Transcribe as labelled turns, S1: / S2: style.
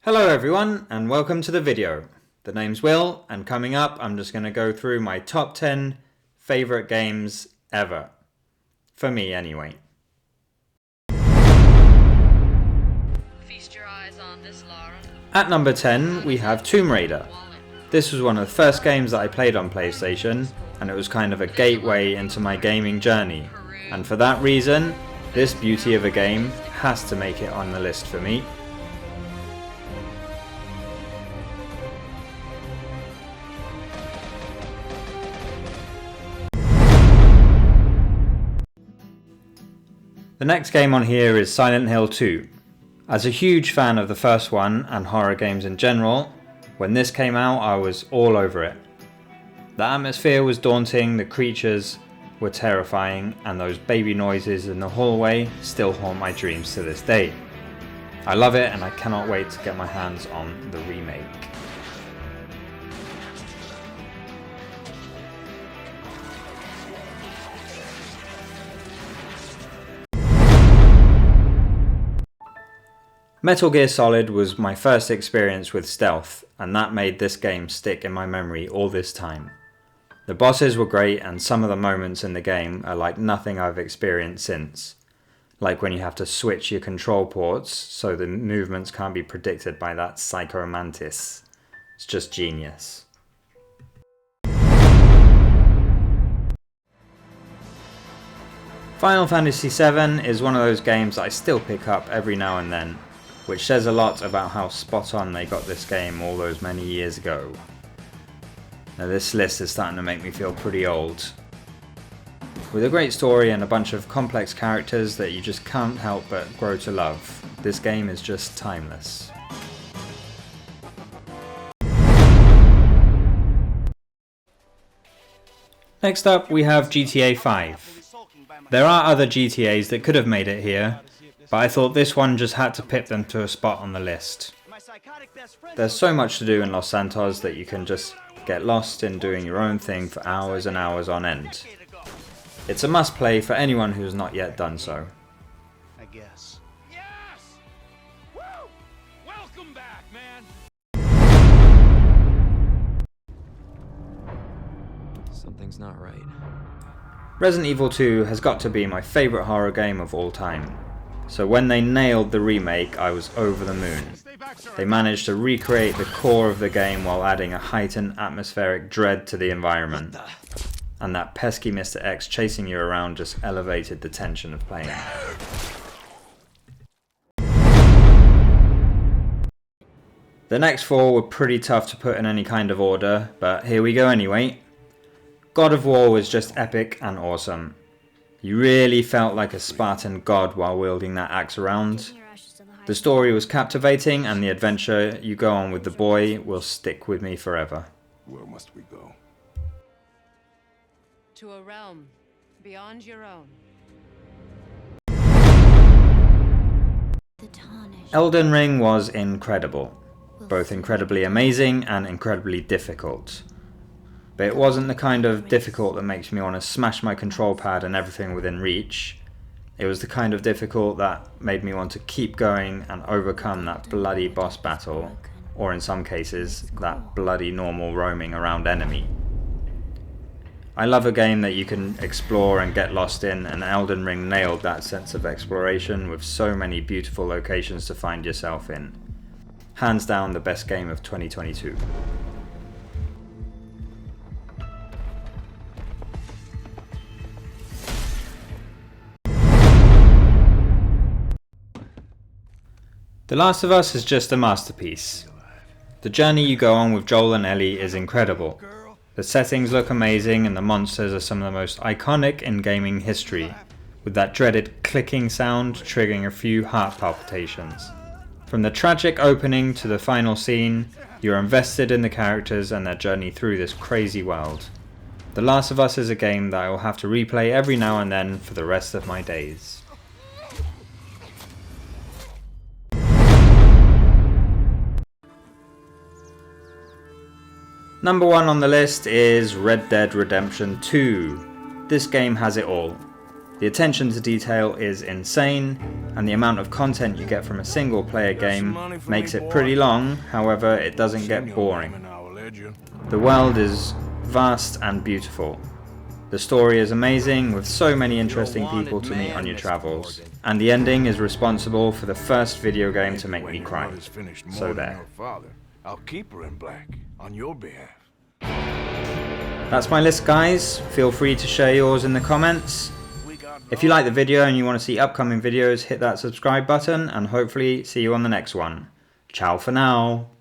S1: Hello everyone and welcome to the video. The name's Will and coming up I'm just going to go through my top 10 favourite games ever. For me anyway.
S2: Feast your eyes on this, Laura.
S1: At number 10 we have Tomb Raider. This was one of the first games that I played on PlayStation and it was kind of a gateway into my gaming journey. And for that reason, this beauty of a game has to make it on the list for me. The next game on here is Silent Hill 2. As a huge fan of the first one and horror games in general, when this came out I was all over it. The atmosphere was daunting, the creatures were terrifying, and those baby noises in the hallway still haunt my dreams to this day. I love it and I cannot wait to get my hands on the remake. Metal Gear Solid was my first experience with stealth, and that made this game stick in my memory all this time. The bosses were great and some of the moments in the game are like nothing I've experienced since. Like when you have to switch your control ports so the movements can't be predicted by that Psycho Mantis. It's just genius. Final Fantasy VII is one of those games that I still pick up every now and then, which says a lot about how spot on they got this game all those many years ago. Now this list is starting to make me feel pretty old. With a great story and a bunch of complex characters that you just can't help but grow to love, this game is just timeless. Next up we have GTA 5. There are other GTAs that could have made it here, but I thought this one just had to pip them to a spot on the list. There's so much to do in Los Santos that you can just get lost in doing your own thing for hours and hours on end. It's a must play for anyone who's not yet done so.
S3: I guess.
S4: Yes! Woo! Welcome back, man!
S3: Something's not right.
S1: Resident Evil 2 has got to be my favourite horror game of all time. So when they nailed the remake, I was over the moon. They managed to recreate the core of the game while adding a heightened atmospheric dread to the environment. And that pesky Mr. X chasing you around just elevated the tension of playing. The next four were pretty tough to put in any kind of order, but here we go anyway. God of War was just epic and awesome. You really felt like a Spartan god while wielding that axe around. The story was captivating and the adventure you go on with the boy will stick with me forever.
S5: Where must we go?
S2: To a realm beyond your own.
S1: Elden Ring was incredible. Both incredibly amazing and incredibly difficult. But it wasn't the kind of difficult that makes me want to smash my control pad and everything within reach. It was the kind of difficult that made me want to keep going and overcome that bloody boss battle, or in some cases, that bloody normal roaming around enemy. I love a game that you can explore and get lost in, and Elden Ring nailed that sense of exploration with so many beautiful locations to find yourself in. Hands down the best game of 2022. The Last of Us is just a masterpiece. The journey you go on with Joel and Ellie is incredible. The settings look amazing and the monsters are some of the most iconic in gaming history, with that dreaded clicking sound triggering a few heart palpitations. From the tragic opening to the final scene, you're invested in the characters and their journey through this crazy world. The Last of Us is a game that I will have to replay every now and then for the rest of my days. Number 1 on the list is Red Dead Redemption 2. This game has it all. The attention to detail is insane, and the amount of content you get from a single player game makes it pretty long, however it doesn't get boring. The world is vast and beautiful. The story is amazing, with so many interesting people to meet on your travels, and the ending is responsible for the first video game to make me cry. So there.
S5: I'll keep her in black on your behalf.
S1: That's my list, guys. Feel free to share yours in the comments. If you like the video and you want to see upcoming videos, hit that subscribe button and hopefully see you on the next one. Ciao for now.